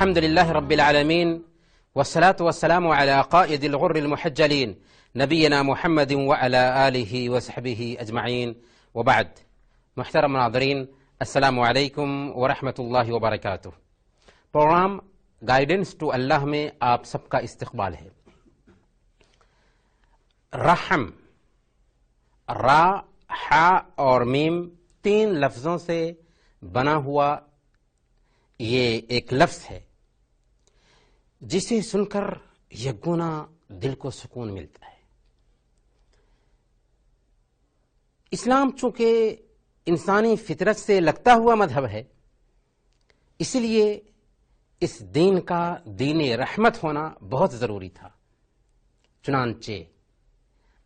الحمد لله رب العالمين والصلاة والسلام على قائد الغر المحجلين نبينا محمد وعلى آله وصحبه أجمعين وبعد. محترم ناظرین، السلام علیکم ورحمۃ اللہ وبرکاتہ۔ پروگرام گائیڈنس ٹو اللہ میں آپ سب کا استقبال ہے۔ رحم، را، حا اور میم تین لفظوں سے بنا ہوا یہ ایک لفظ ہے جسے سن کر یکگنا دل کو سکون ملتا ہے۔ اسلام چونکہ انسانی فطرت سے لگتا ہوا مذہب ہے، اسی لیے اس دین کا دین رحمت ہونا بہت ضروری تھا۔ چنانچہ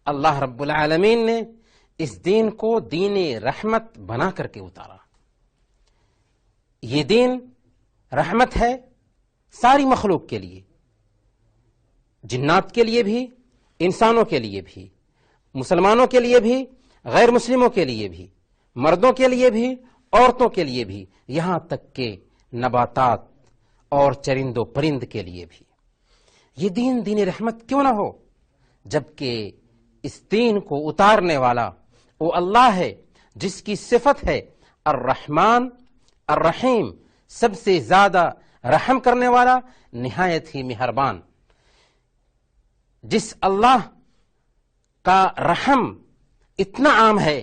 اللہ رب العالمین نے اس دین کو دین رحمت بنا کر کے اتارا۔ یہ دین رحمت ہے ساری مخلوق کے لیے، جنات کے لیے بھی، انسانوں کے لیے بھی، مسلمانوں کے لیے بھی، غیر مسلموں کے لیے بھی، مردوں کے لیے بھی، عورتوں کے لیے بھی، یہاں تک کہ نباتات اور چرند و پرند کے لیے بھی۔ یہ دین دین رحمت کیوں نہ ہو، جبکہ اس دین کو اتارنے والا وہ اللہ ہے جس کی صفت ہے الرحمن الرحیم، سب سے زیادہ رحم کرنے والا، نہایت ہی مہربان۔ جس اللہ کا رحم اتنا عام ہے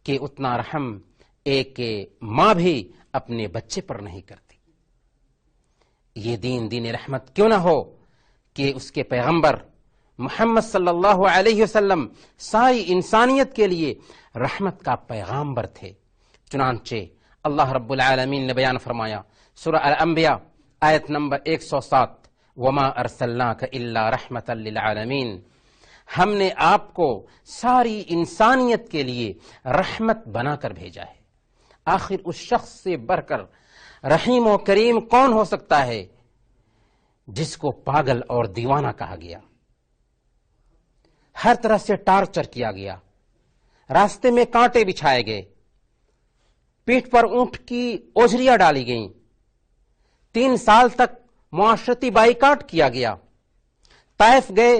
کہ اتنا رحم ایک ماں بھی اپنے بچے پر نہیں کرتی۔ یہ دین دین رحمت کیوں نہ ہو کہ اس کے پیغمبر محمد صلی اللہ علیہ وسلم ساری انسانیت کے لیے رحمت کا پیغامبر تھے۔ چنانچہ اللہ رب العالمین نے بیان فرمایا سورہ الانبیاء آیت نمبر 107، وما ارسلناک الا رحمتا للعالمین، ہم نے آپ کو ساری انسانیت کے لیے رحمت بنا کر بھیجا ہے۔ آخر اس شخص سے بڑھ کر رحیم و کریم کون ہو سکتا ہے جس کو پاگل اور دیوانہ کہا گیا، ہر طرح سے ٹارچر کیا گیا، راستے میں کانٹے بچھائے گئے، پیٹھ پر اونٹ کی اوجریاں ڈالی گئیں، 3 سال تک معاشرتی بائیکاٹ کیا گیا، طائف گئے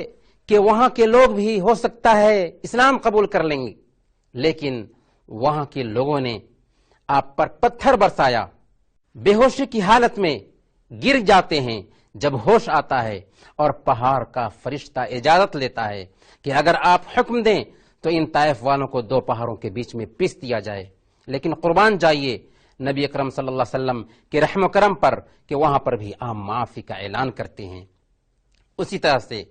کہ وہاں کے لوگ بھی ہو سکتا ہے اسلام قبول کر لیں گے، لیکن وہاں کے لوگوں نے آپ پر پتھر برسایا، بے ہوشی کی حالت میں گر جاتے ہیں۔ جب ہوش آتا ہے اور پہاڑ کا فرشتہ اجازت لیتا ہے کہ اگر آپ حکم دیں تو ان طائف والوں کو 2 پہاڑوں کے بیچ میں پیس دیا جائے، لیکن قربان جائیے نبی اکرم صلی اللہ علیہ وسلم کے رحم و کرم پر کہ وہاں پر بھی آپ معافی کا اعلان کرتے ہیں۔ اسی طرح سے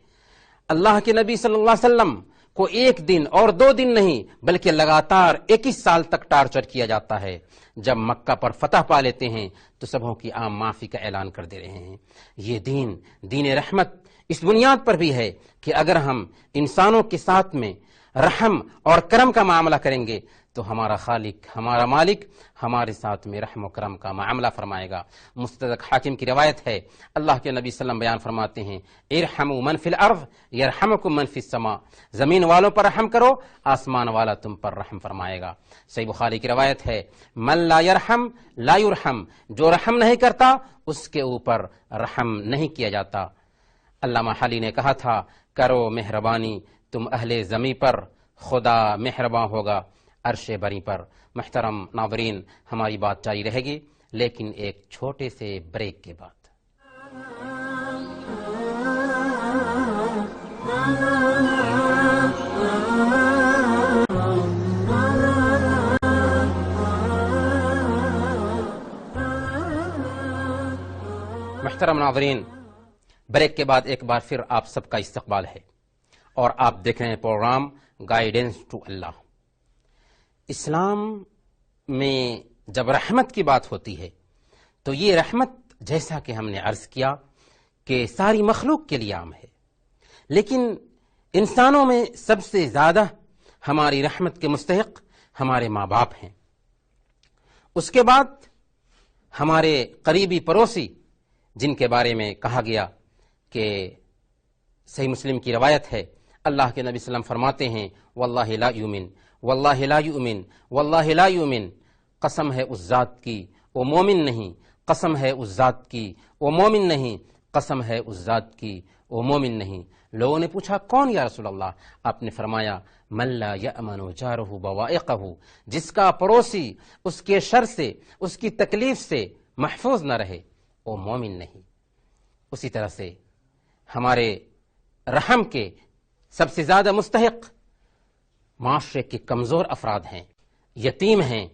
اللہ کے نبی صلی اللہ علیہ وسلم کو 1 دن اور 2 دن نہیں بلکہ لگاتار 21 سال تک ٹارچر کیا جاتا ہے۔ جب مکہ پر فتح پا لیتے ہیں تو سبوں کی عام معافی کا اعلان کر دے رہے ہیں۔ یہ دین دین رحمت اس بنیاد پر بھی ہے کہ اگر ہم انسانوں کے ساتھ میں رحم اور کرم کا معاملہ کریں گے تو ہمارا خالق، ہمارا مالک ہمارے ساتھ میں رحم و کرم کا معاملہ فرمائے گا۔ مستدرک حاکم کی روایت ہے، اللہ کے نبی صلی اللہ علیہ وسلم بیان فرماتے ہیں، ارحموا من فی الارض یرحمکم من فی السماء، زمین والوں پر رحم کرو، آسمان والا تم پر رحم فرمائے گا۔ صحیح بخاری کی روایت ہے، من لا یرحم لا یرحم، جو رحم نہیں کرتا اس کے اوپر رحم نہیں کیا جاتا۔ علامہ حالی نے کہا تھا، کرو مہربانی تم اہل زمیں پر، خدا مہرباں ہوگا عرش بری پر۔ محترم ناظرین، ہماری بات جاری رہے گی لیکن ایک چھوٹے سے بریک کے بعد۔ محترم ناظرین، بریک کے بعد ایک بار پھر آپ سب کا استقبال ہے اور آپ دیکھ رہے ہیں پروگرام گائیڈنس ٹو اللہ۔ اسلام میں جب رحمت کی بات ہوتی ہے تو یہ رحمت جیسا کہ ہم نے عرض کیا کہ ساری مخلوق کے لیے عام ہے، لیکن انسانوں میں سب سے زیادہ ہماری رحمت کے مستحق ہمارے ماں باپ ہیں، اس کے بعد ہمارے قریبی پڑوسی جن کے بارے میں کہا گیا کہ صحیح مسلم کی روایت ہے، اللہ کے نبی صلی اللہ علیہ وسلم فرماتے ہیں، واللہ لا یؤمن واللہ لا یؤمن واللہ لا یؤمن، قسم ہے اس ذات کی وہ مومن نہیں، قسم ہے اس ذات کی وہ مومن نہیں، قسم ہے اس ذات کی وہ مومن نہیں۔ لوگوں نے پوچھا کون یا رسول اللہ؟ آپ نے فرمایا من لا یأمن جارہ بوائقہ، جس کا پڑوسی اس کے شر سے، اس کی تکلیف سے محفوظ نہ رہے، وہ مومن نہیں۔ اسی طرح سے ہمارے رحم کے سب سے زیادہ مستحق معاشرے کے کمزور افراد ہیں، یتیم ہیں،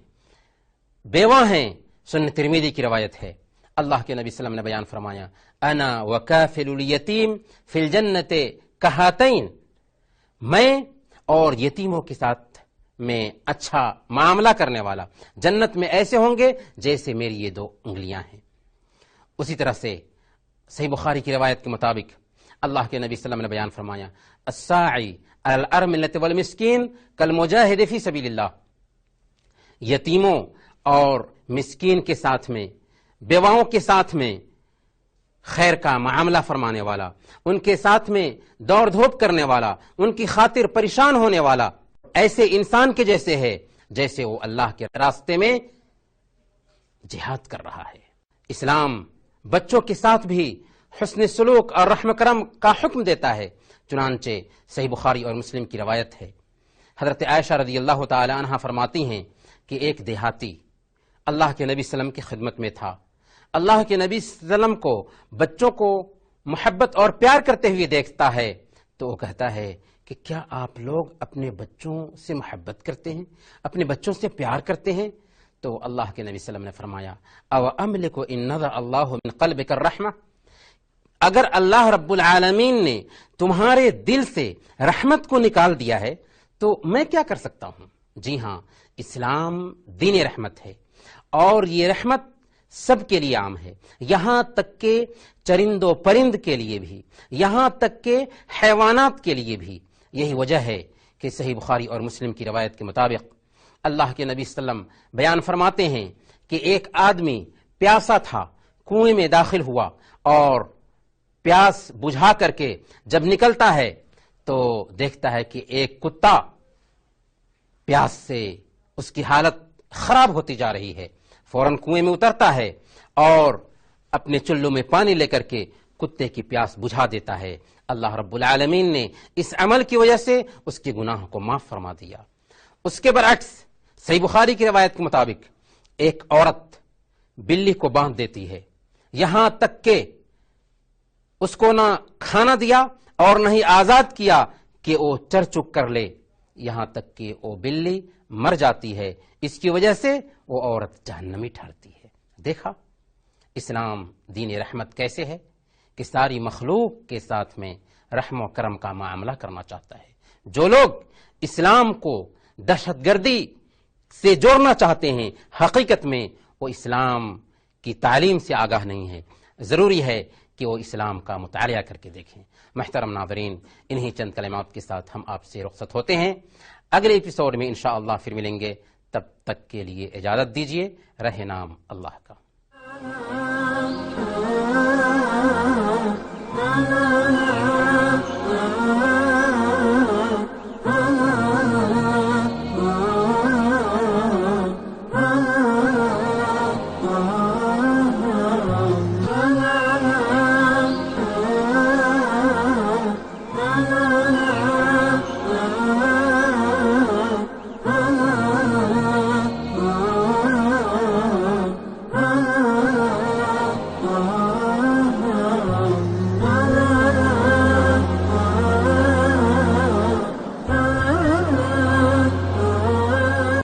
بیوہ ہیں۔ سنن ترمذی کی روایت ہے، اللہ کے نبی صلی اللہ علیہ وسلم نے بیان فرمایا انا وکافل الیتیم فی الجنت کہاتین، میں اور یتیموں کے ساتھ میں اچھا معاملہ کرنے والا جنت میں ایسے ہوں گے جیسے میری یہ دو انگلیاں ہیں۔ اسی طرح سے صحیح بخاری کی روایت کے مطابق اللہ کے نبی صلی اللہ علیہ وسلم نے بیان فرمایا الساعی علی الارملۃ والمسکین کالمجاہد فی سبیل اللہ، یتیموں اور مسکین کے ساتھ میں، بیواؤں کے ساتھ میں خیر کا معاملہ فرمانے والا، ان کے ساتھ میں دوڑ دھوپ کرنے والا، ان کی خاطر پریشان ہونے والا ایسے انسان کے جیسے ہے جیسے وہ اللہ کے راستے میں جہاد کر رہا ہے۔ اسلام بچوں کے ساتھ بھی حسن سلوک اور رحم کرم کا حکم دیتا ہے، چنانچہ صحیح بخاری اور مسلم کی روایت ہے، حضرت عائشہ رضی اللہ تعالی عنہا فرماتی ہیں کہ ایک دیہاتی اللہ کے نبی صلی اللہ علیہ وسلم کی خدمت میں تھا، اللہ کے نبی صلی اللہ علیہ وسلم کو بچوں کو محبت اور پیار کرتے ہوئے دیکھتا ہے تو وہ کہتا ہے کہ کیا آپ لوگ اپنے بچوں سے محبت کرتے ہیں، اپنے بچوں سے پیار کرتے ہیں؟ تو اللہ کے نبی صلی اللہ علیہ وسلم نے فرمایا او املک ان نزع اللہ من قلبک الرحمہ، اگر اللہ رب العالمین نے تمہارے دل سے رحمت کو نکال دیا ہے تو میں کیا کر سکتا ہوں؟ جی ہاں، اسلام دین رحمت ہے، اور یہ رحمت سب کے لیے عام ہے، یہاں تک کہ چرند و پرند کے لیے بھی، یہاں تک کہ حیوانات کے لیے بھی۔ یہی وجہ ہے کہ صحیح بخاری اور مسلم کی روایت کے مطابق اللہ کے نبی صلی اللہ علیہ وسلم بیان فرماتے ہیں کہ ایک آدمی پیاسا تھا، کنویں میں داخل ہوا اور پیاس بجھا کر کے جب نکلتا ہے تو دیکھتا ہے کہ ایک کتا پیاس سے اس کی حالت خراب ہوتی جا رہی ہے، فوراً کنویں میں اترتا ہے اور اپنے چلو میں پانی لے کر کے کتے کی پیاس بجھا دیتا ہے۔ اللہ رب العالمین نے اس عمل کی وجہ سے اس کے گناہوں کو معاف فرما دیا۔ اس کے برعکس صحیح بخاری کی روایت کے مطابق ایک عورت بلی کو باندھ دیتی ہے، یہاں تک کہ اس کو نہ کھانا دیا اور نہ ہی آزاد کیا کہ وہ چر چک کر لے، یہاں تک کہ وہ بلی مر جاتی ہے، اس کی وجہ سے وہ عورت جہنمی ٹھہرتی ہے۔ دیکھا اسلام دین رحمت کیسے ہے کہ ساری مخلوق کے ساتھ میں رحم و کرم کا معاملہ کرنا چاہتا ہے۔ جو لوگ اسلام کو دہشت گردی سے جوڑنا چاہتے ہیں، حقیقت میں وہ اسلام کی تعلیم سے آگاہ نہیں ہے، ضروری ہے کہ وہ اسلام کا مطالعہ کر کے دیکھیں۔ محترم ناظرین، انہی چند کلمات کے ساتھ ہم آپ سے رخصت ہوتے ہیں، اگلے ایپیسوڈ میں انشاءاللہ پھر ملیں گے، تب تک کے لیے اجازت دیجیے، رہے نام اللہ کا۔